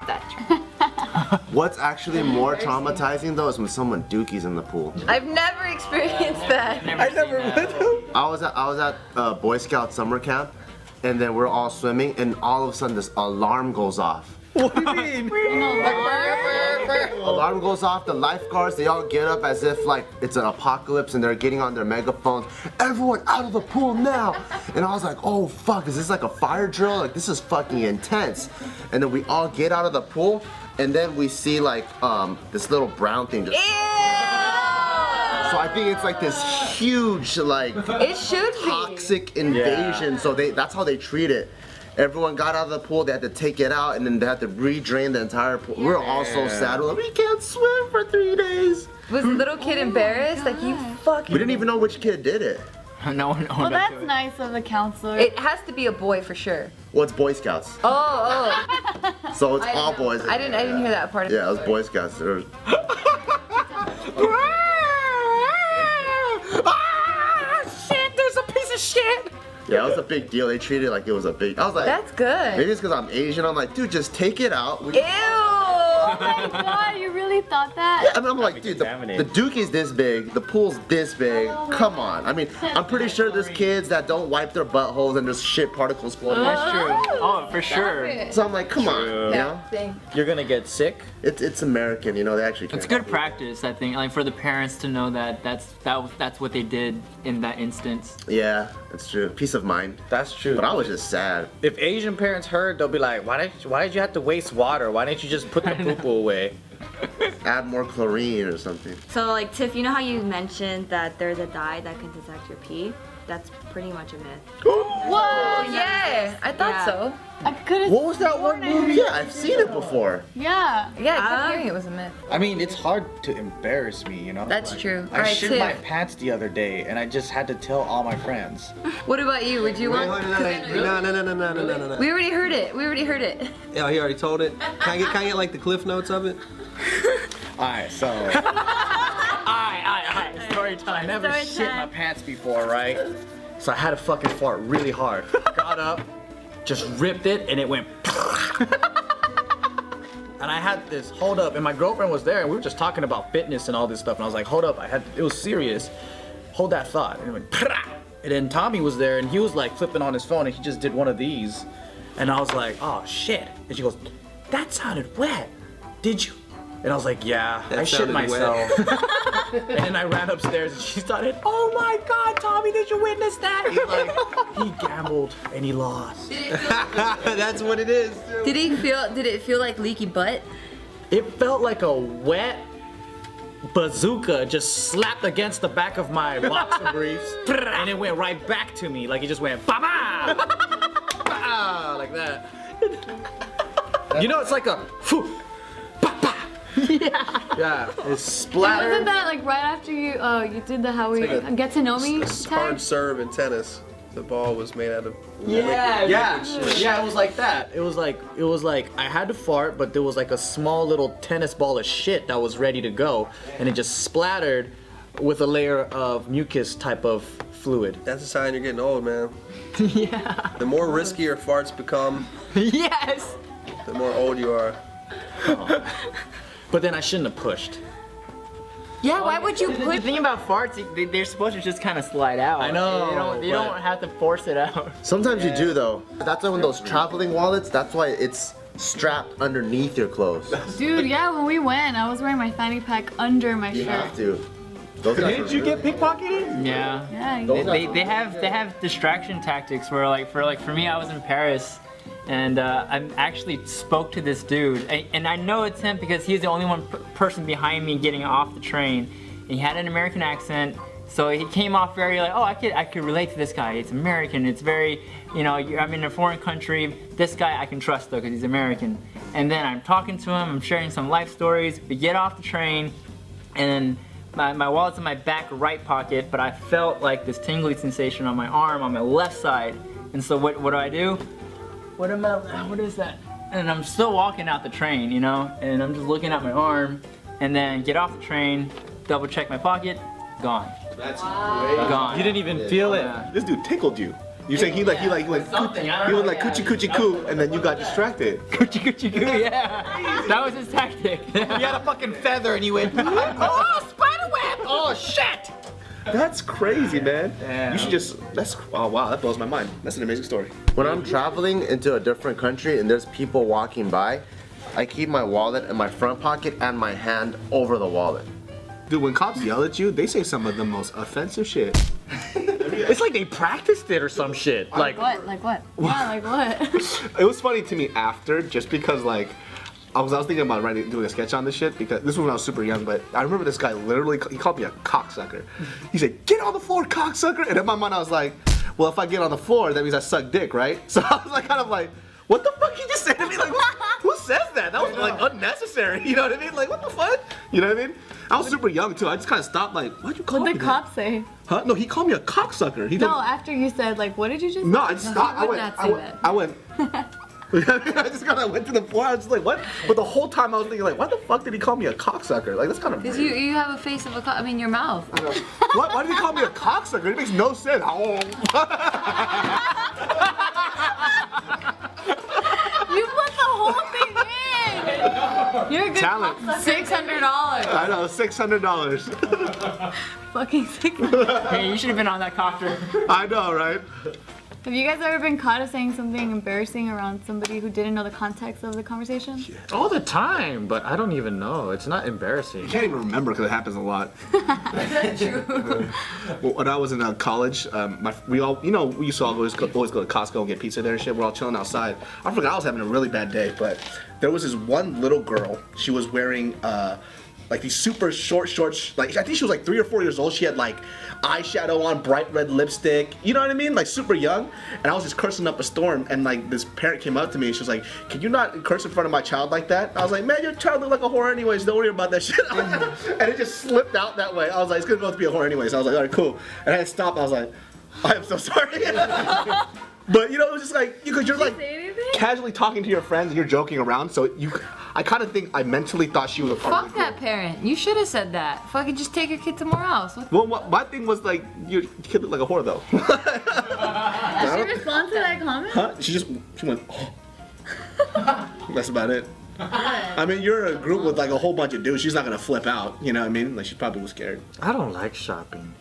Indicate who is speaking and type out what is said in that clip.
Speaker 1: that true.
Speaker 2: What's actually more traumatizing though is when someone dookies in the pool.
Speaker 1: I've never experienced that.
Speaker 3: I never went to.
Speaker 2: I was at Boy Scout summer camp, and then we're all swimming, and all of a sudden this alarm goes off.
Speaker 3: What do you mean?
Speaker 2: Alarm goes off, the lifeguards, they all get up as if like it's an apocalypse and they're getting on their megaphones. Everyone out of the pool now! And I was like, oh fuck, is this like a fire drill? Like this is fucking intense. And then we all get out of the pool and then we see like this little brown thing just.
Speaker 1: Ew!
Speaker 2: So I think it's like this huge like
Speaker 1: It should be.
Speaker 2: toxic invasion.
Speaker 3: Yeah.
Speaker 2: So that's how they treat it. Everyone got out of the pool, they had to take it out, and then they had to re-drain the entire pool. We were all so sad, we're like, we can't swim for 3 days.
Speaker 1: Was the little kid embarrassed? Like, you fucking...
Speaker 2: We didn't even know which kid did it.
Speaker 4: No one
Speaker 5: Well, that's nice of the counselor.
Speaker 1: It has to be a boy for sure.
Speaker 2: Well, it's Boy Scouts.
Speaker 1: Oh.
Speaker 2: So it's
Speaker 1: I
Speaker 2: all
Speaker 1: didn't know.
Speaker 2: boys.
Speaker 1: I didn't hear that part of it.
Speaker 2: Yeah, it was Boy Scouts.
Speaker 4: shit, there's a piece of shit.
Speaker 2: Yeah, it was a big deal. They treated it like it was a big. I was like,
Speaker 1: That's good.
Speaker 2: maybe it's because I'm Asian. I'm like, dude, just take it out.
Speaker 1: Ew!
Speaker 5: Oh my god, you really thought that?
Speaker 2: I mean, I'm like, dude, the dookie's this big, the pool's this big. Come on. I mean, I'm pretty sure there's kids that don't wipe their buttholes and there's shit particles floating.
Speaker 4: That's true. Oh, for sure.
Speaker 2: So I'm like, come on, you know?
Speaker 3: You're gonna get sick.
Speaker 2: It's American, you know. They actually.
Speaker 4: It's
Speaker 2: care
Speaker 4: good
Speaker 2: about
Speaker 4: practice, I think, like for the parents to know that that's what they did in that instance.
Speaker 2: you. Yeah, it's true. Peace of mind.
Speaker 3: That's true.
Speaker 2: But I was just sad.
Speaker 3: If Asian parents heard, they'll be like, why did you have to waste water? Why didn't you just put the poo-poo away?
Speaker 2: Add more chlorine or something.
Speaker 6: So like Tiff, you know how you mentioned that there's a dye that can detect your pee? That's pretty much a myth.
Speaker 1: Whoa, yeah. I thought
Speaker 6: Yeah.
Speaker 1: so.
Speaker 5: I couldn't.
Speaker 2: What was that one movie? Yeah, I've seen it before.
Speaker 5: Yeah.
Speaker 1: Yeah, I kept hearing it was a myth.
Speaker 7: I mean, it's hard to embarrass me, you know?
Speaker 1: That's
Speaker 7: Like,
Speaker 1: true.
Speaker 7: I
Speaker 1: Alright,
Speaker 7: shit my
Speaker 1: Tiff.
Speaker 7: pants the other day, and I just had to tell all my friends.
Speaker 1: What about you? Would you want?
Speaker 8: No.
Speaker 1: We already heard it. We already heard it.
Speaker 8: Yeah, he already told it. Can I get like the cliff notes of it?
Speaker 7: Alright, so
Speaker 4: Alright. Story
Speaker 7: I
Speaker 4: time.
Speaker 7: never
Speaker 6: Story
Speaker 7: shit
Speaker 6: time.
Speaker 7: my pants before, right? So I had to fucking fart really hard. Got up, just ripped it, and it went. And I had this hold up, and my girlfriend was there, and we were just talking about fitness and all this stuff. And I was like, hold up, it was serious. Hold that thought. And it went. And then Tommy was there, and he was like flipping on his phone, and he just did one of these. And I was like, oh shit. And she goes, that sounded wet. Did you? And I was like, yeah, I shit
Speaker 8: sounded wet."
Speaker 7: myself. And then I ran upstairs and she started, oh my God, Tommy, did you witness that? He's like, he gambled and he lost.
Speaker 8: That's what it is.
Speaker 1: Did it feel like leaky butt?
Speaker 7: It felt like a wet bazooka just slapped against the back of my boxer briefs and it went right back to me. Like it just went, ba-ba! Ba-ba! Like that. You know, it's like a, phew, ba-ba! Yeah, it's splattered.
Speaker 5: Wasn't that like right after you did the how we
Speaker 8: like a-
Speaker 5: get to know me
Speaker 8: Hard
Speaker 5: tag?
Speaker 8: serve in tennis. The ball was made out of
Speaker 7: Yeah, it was like that. It was like I had to fart, but there was like a small little tennis ball of shit that was ready to go, and it just splattered with a layer of mucus type of fluid.
Speaker 8: That's a sign you're getting old, man. Yeah. The more risky your farts become,
Speaker 4: Yes.
Speaker 8: the more old you are.
Speaker 7: But then I shouldn't have pushed.
Speaker 1: Yeah, why would you
Speaker 4: The
Speaker 1: put?
Speaker 4: thing about farts, they're supposed to just kind of slide out.
Speaker 7: I know,
Speaker 4: You don't have to force it out.
Speaker 2: Sometimes you do though. That's why when those traveling wallets, that's why it's strapped underneath your clothes.
Speaker 5: Dude, yeah, when we went, I was wearing my fanny pack under my
Speaker 2: You
Speaker 5: shirt.
Speaker 2: have to. Those guys
Speaker 3: Did
Speaker 2: are
Speaker 3: you
Speaker 2: really-
Speaker 3: get pickpocketed?
Speaker 4: Yeah.
Speaker 5: Yeah.
Speaker 4: They have distraction tactics where for me I was in Paris and I actually spoke to this dude and I know it's him because he's the only person behind me getting off the train. He had an American accent, so he came off very like, oh, I could relate to this guy. It's American. It's very, I'm in a foreign country. This guy I can trust though because he's American. And then I'm talking to him. I'm sharing some life stories. We get off the train, and my wallet's in my back right pocket, but I felt like this tingly sensation on my arm on my left side. And so what do? What is that? And I'm still walking out the train, and I'm just looking at my arm, and then get off the train, double check my pocket, gone.
Speaker 2: That's
Speaker 4: Gone.
Speaker 3: You didn't even feel it.
Speaker 4: Yeah.
Speaker 9: This dude tickled you. You saying he went
Speaker 4: Something, I don't
Speaker 9: he went
Speaker 4: know,
Speaker 9: like
Speaker 4: yeah.
Speaker 9: coochie coochie coo, and then you got distracted.
Speaker 4: Coochie coochie coo, yeah. That was his tactic.
Speaker 7: You had a fucking feather and you went, oh, spiderweb! Oh, shit!
Speaker 9: That's crazy, man.
Speaker 7: Damn.
Speaker 9: You should just. Oh wow, that blows my mind. That's an amazing story.
Speaker 2: When I'm traveling into a different country and there's people walking by, I keep my wallet in my front pocket and my hand over the wallet.
Speaker 9: Dude, when cops yell at you, they say some of the most offensive shit.
Speaker 7: It's like they practiced it or some shit. Like,
Speaker 5: What? Like what? Yeah, like what?
Speaker 9: It was funny to me after, just because like I was thinking about doing a sketch on this shit because this was when I was super young. But I remember this guy literally he called me a cocksucker. He said, "Get on the floor, cocksucker!" And in my mind I was like, "Well, if I get on the floor, that means I suck dick, right?" So I was like, kind of like, "What the fuck you just said to me? Like, who says that? That was like unnecessary. You know what I mean? Like, what the fuck? You know what I mean?" I was super young too. I just kind of stopped. Like, why'd you call
Speaker 5: What'd
Speaker 9: me
Speaker 5: the
Speaker 9: that?
Speaker 5: cop say?
Speaker 9: Huh? No, he called me a cocksucker. He
Speaker 5: No,
Speaker 9: told-
Speaker 5: after you said, like, what did you just
Speaker 9: No,
Speaker 5: say?
Speaker 9: I just stopped. I
Speaker 1: would
Speaker 9: went.
Speaker 1: not
Speaker 9: I
Speaker 1: say
Speaker 9: went.
Speaker 1: that.
Speaker 9: I went. I just kind of went to the floor. I was just like, what? But the whole time I was thinking, like, why the fuck did he call me a cocksucker? Like, that's kind of.
Speaker 1: Because you have a face of a I mean, your mouth.
Speaker 9: What? Why did he call me a cocksucker? It makes no sense.
Speaker 5: You put the whole thing in! You're a good
Speaker 9: Talent.
Speaker 1: $600.
Speaker 9: I know, $600.
Speaker 5: fucking sick.
Speaker 4: Hey, you should have been on that copter.
Speaker 9: I know, right?
Speaker 5: Have you guys ever been caught as saying something embarrassing around somebody who didn't know the context of the conversation?
Speaker 7: all the time, but I don't even know. It's not embarrassing.
Speaker 9: I can't even remember because it happens a lot. Well, when I was in college, we used to always go to Costco and get pizza there and shit. We're all chilling outside. I forgot I was having a really bad day, but there was this one little girl. She was wearing like these super short shorts. Like I think she was like 3 or 4 years old. She had like eyeshadow on, bright red lipstick. You know what I mean? Like super young. And I was just cursing up a storm. And like this parent came up to me and she was like, "Can you not curse in front of my child like that?" And I was like, "Man, your child look like a whore anyways. Don't worry about that shit." And it just slipped out that way. I was like, "It's gonna go to be a whore anyways." I was like, "All right, cool." And I had stopped. I was like, "I am so sorry." But you know, it was just like because you're like casually talking to your friends and you're joking around. So I kind of think I mentally thought she was a part of
Speaker 1: Fuck
Speaker 9: the group.
Speaker 1: that parent. You should have said that. Fucking just take your kid somewhere else.
Speaker 9: Well, my thing was like, your kid looked like a whore though.
Speaker 5: Did she respond to that comment?
Speaker 9: Huh? She went, oh. That's about it. I mean, you're a group with like a whole bunch of dudes. She's not gonna flip out. You know what I mean? Like she probably was scared.
Speaker 7: I don't like shopping.